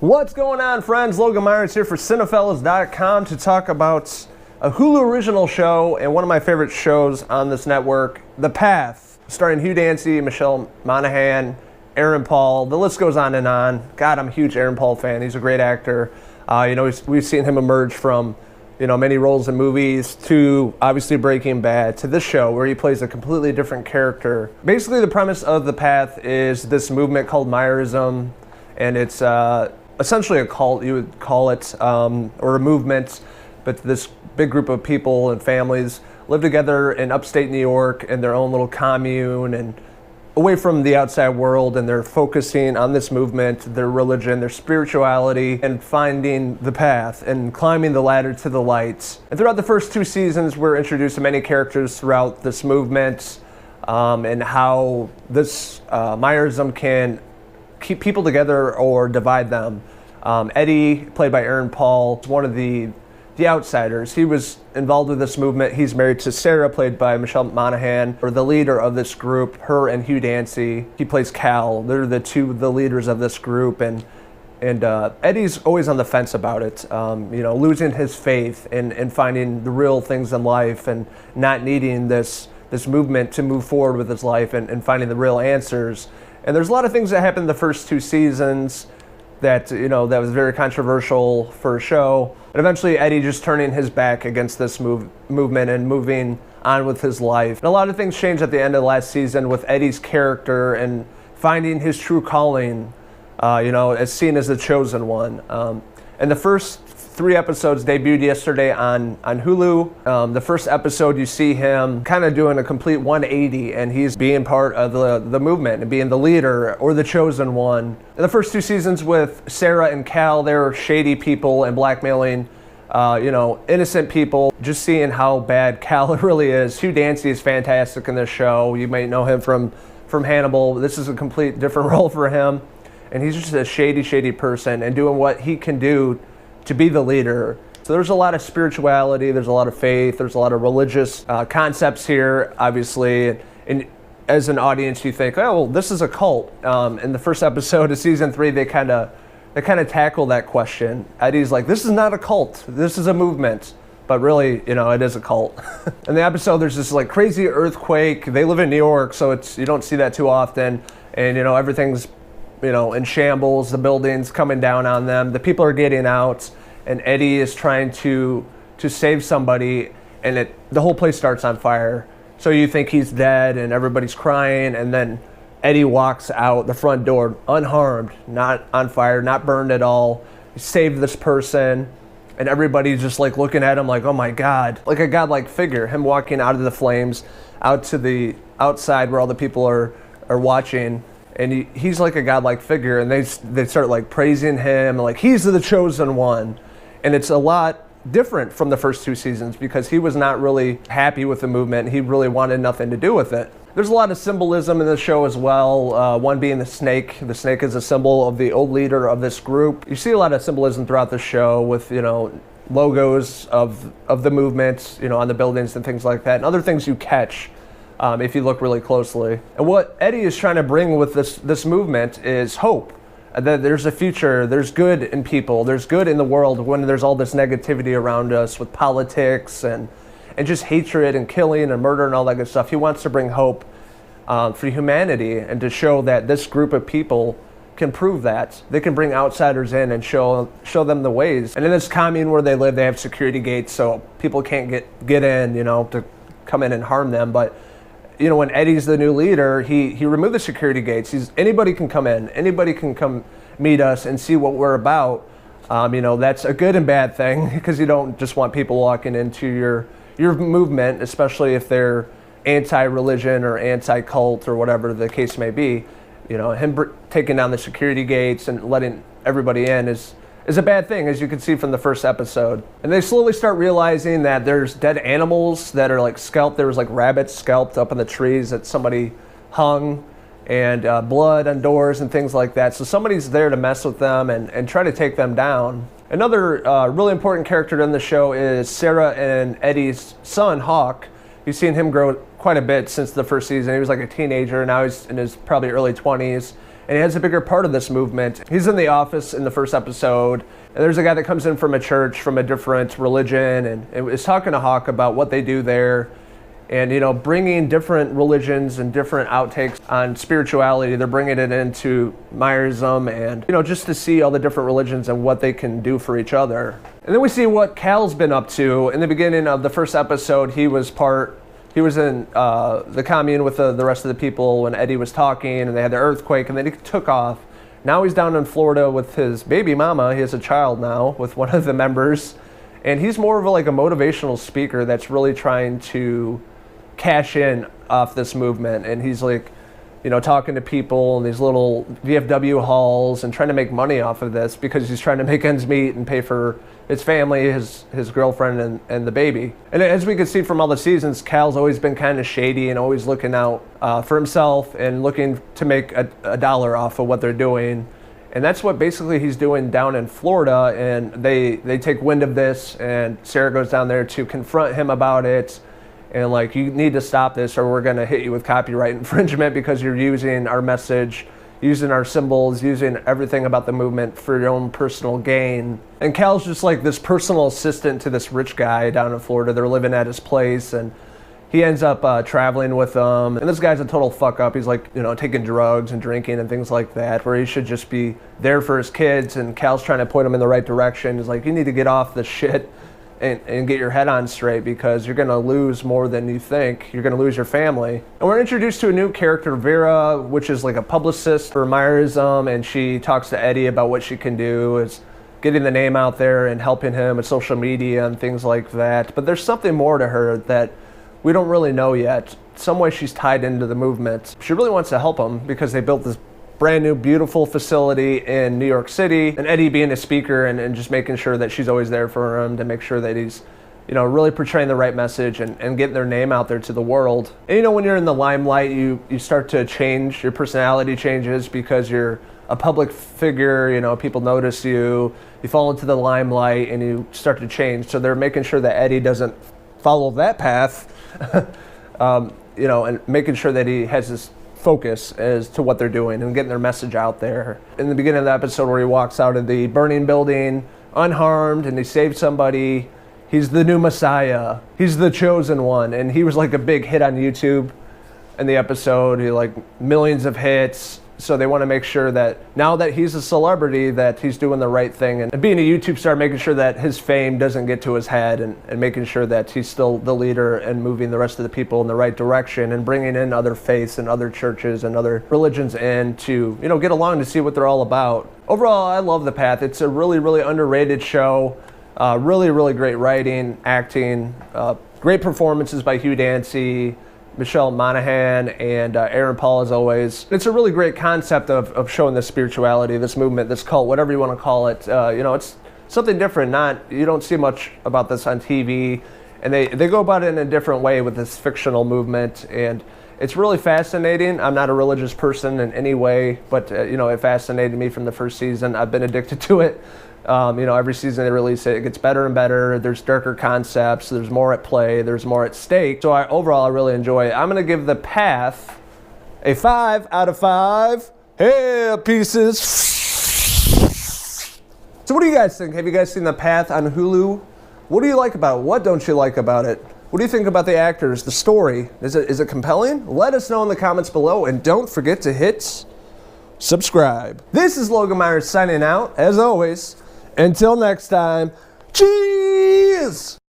What's going on, friends? Logan Myerz here for Cinephellas.com to talk about a Hulu original show and one of my favorite shows on this network, The Path, starring Hugh Dancy, Michelle Monaghan, Aaron Paul. The list goes on and on. God, I'm a huge Aaron Paul fan. He's a great actor. We've seen him emerge from many roles in movies to obviously Breaking Bad to this show where he plays a completely different character. Basically, the premise of The Path is this movement called Myerism, and it's essentially a cult, you would call it, or a movement, but this big group of people and families live together in upstate New York in their own little commune and away from the outside world, and they're focusing on this movement, their religion, their spirituality, and finding the path and climbing the ladder to the light. And throughout the first 2 seasons, we're introduced to many characters throughout this movement, and how this Myerism can keep people together or divide them. Eddie, played by Aaron Paul, is one of the outsiders. He was involved with this movement. He's married to Sarah, played by Michelle Monaghan, or the leader of this group, her and Hugh Dancy. He plays Cal. They're the leaders of this group, and Eddie's always on the fence about it, losing his faith and finding the real things in life and not needing this movement to move forward with his life and finding the real answers. And there's a lot of things that happened in the first 2 seasons that was very controversial for a show. But eventually Eddie just turning his back against this movement and moving on with his life. And a lot of things changed at the end of last season with Eddie's character and finding his true calling, as seen as the chosen one. And the first 3 episodes debuted yesterday on Hulu. The first episode, you see him kind of doing a complete 180, and he's being part of the movement and being the leader or the chosen one. In the first 2 seasons with Sarah and Cal, they were shady people and blackmailing, innocent people. Just seeing how bad Cal really is. Hugh Dancy is fantastic in this show. You might know him from Hannibal. This is a complete different role for him, and he's just a shady person and doing what he can do to be the leader. So there's a lot of spirituality, there's a lot of faith, there's a lot of religious concepts here, obviously. And as an audience, you think, oh, well, this is a cult. In the first episode of season 3, they kind of tackle that question. Eddie's like, this is not a cult, this is a movement. But really, it is a cult. In the episode, there's this like crazy earthquake. They live in New York, so you don't see that too often. And everything's in shambles, the buildings coming down on them, the people are getting out, and Eddie is trying to save somebody, and the whole place starts on fire. So you think he's dead, and everybody's crying, and then Eddie walks out the front door unharmed, not on fire, not burned at all. He saved this person, and everybody's just like looking at him like, oh my God, like a godlike figure, him walking out of the flames, out to the outside where all the people are watching. And he's like a godlike figure, and they start like praising him, like he's the chosen one. And it's a lot different from the first 2 seasons because he was not really happy with the movement. He really wanted nothing to do with it. There's a lot of symbolism in the show as well, one being the snake. The snake is a symbol of the old leader of this group. You see a lot of symbolism throughout the show with, logos of the movement, on the buildings and things like that, and other things you catch if you look really closely. And what Eddie is trying to bring with this movement is hope. That there's a future, there's good in people, there's good in the world when there's all this negativity around us with politics and just hatred and killing and murder and all that good stuff. He wants to bring hope for humanity and to show that this group of people can prove that. They can bring outsiders in and show them the ways. And in this commune where they live, they have security gates so people can't get in, to come in and harm them. But when Eddie's the new leader, he removed the security gates. Anybody can come in. Anybody can come meet us and see what we're about. That's a good and bad thing because you don't just want people walking into your movement, especially if they're anti-religion or anti-cult or whatever the case may be. Him taking down the security gates and letting everybody in is a bad thing, as you can see from the first episode. And they slowly start realizing that there's dead animals that are like scalped. There was like rabbits scalped up in the trees that somebody hung, and blood on doors and things like that. So somebody's there to mess with them and try to take them down. Another really important character in the show is Sarah and Eddie's son, Hawk. You've seen him grow quite a bit since the first season. He was like a teenager, now he's in his probably early 20s. and he has a bigger part of this movement. He's in the office in the first episode, and there's a guy that comes in from a church, from a different religion, and is talking to Hawk about what they do there. And, you know, bringing different religions and different outtakes on spirituality, they're bringing it into Myerzism, and, you know, just to see all the different religions and what they can do for each other. And then we see what Cal's been up to. In the beginning of the first episode, he was in the commune with the rest of the people when Eddie was talking, and they had the earthquake, and then he took off. Now he's down in Florida with his baby mama. He has a child now with one of the members, and he's more of a motivational speaker that's really trying to cash in off this movement. And he's talking to people in these little VFW halls and trying to make money off of this because he's trying to make ends meet and pay for his family, his girlfriend, and the baby. And as we can see from all the seasons, Cal's always been kind of shady and always looking out for himself and looking to make a dollar off of what they're doing. And that's what basically he's doing down in Florida. And they take wind of this, and Sarah goes down there to confront him about it. And you need to stop this or we're going to hit you with copyright infringement because you're using our message, using our symbols, using everything about the movement for your own personal gain. And Cal's just this personal assistant to this rich guy down in Florida. They're living at his place, and he ends up traveling with them. And this guy's a total fuck up. He's taking drugs and drinking and things like that, where he should just be there for his kids. And Cal's trying to point him in the right direction. He's like, you need to get off this shit and get your head on straight because you're going to lose more than you think. You're going to lose your family. And we're introduced to a new character, Veera, which is a publicist for Myerzism, and she talks to Eddie about what she can do, is getting the name out there and helping him with social media and things like that. But there's something more to her that we don't really know yet. Some way she's tied into the movement. She really wants to help him because they built this brand new beautiful facility in New York City, and Eddie being a speaker and just making sure that she's always there for him to make sure that he's really portraying the right message and getting their name out there to the world. And when you're in the limelight, you start to change, your personality changes because you're a public figure, people notice you fall into the limelight and you start to change. So they're making sure that Eddie doesn't follow that path, and making sure that he has this focus as to what they're doing and getting their message out there. In the beginning of the episode where he walks out of the burning building unharmed and he saved somebody, he's the new Messiah. He's the chosen one. And he was a big hit on YouTube in the episode. He millions of hits. So they want to make sure that now that he's a celebrity, that he's doing the right thing. And being a YouTube star, making sure that his fame doesn't get to his head and making sure that he's still the leader and moving the rest of the people in the right direction and bringing in other faiths and other churches and other religions in to, get along to see what they're all about. Overall, I love The Path. It's a really, really underrated show. Really, really great writing, acting, great performances by Hugh Dancy, Michelle Monaghan, and Aaron Paul, as always. It's a really great concept of showing this spirituality, this movement, this cult, whatever you want to call it. It's something different. You don't see much about this on TV, and they go about it in a different way with this fictional movement, and it's really fascinating. I'm not a religious person in any way, but it fascinated me from the first season. I've been addicted to it. Every season they release it, it gets better and better. There's darker concepts. There's more at play. There's more at stake. So overall, I really enjoy it. I'm going to give The Path a 5 out of 5 hair pieces. So what do you guys think? Have you guys seen The Path on Hulu? What do you like about it? What don't you like about it? What do you think about the actors, the story? Is it compelling? Let us know in the comments below, and don't forget to hit subscribe. This is Logan Myerz signing out, as always. Until next time, cheers!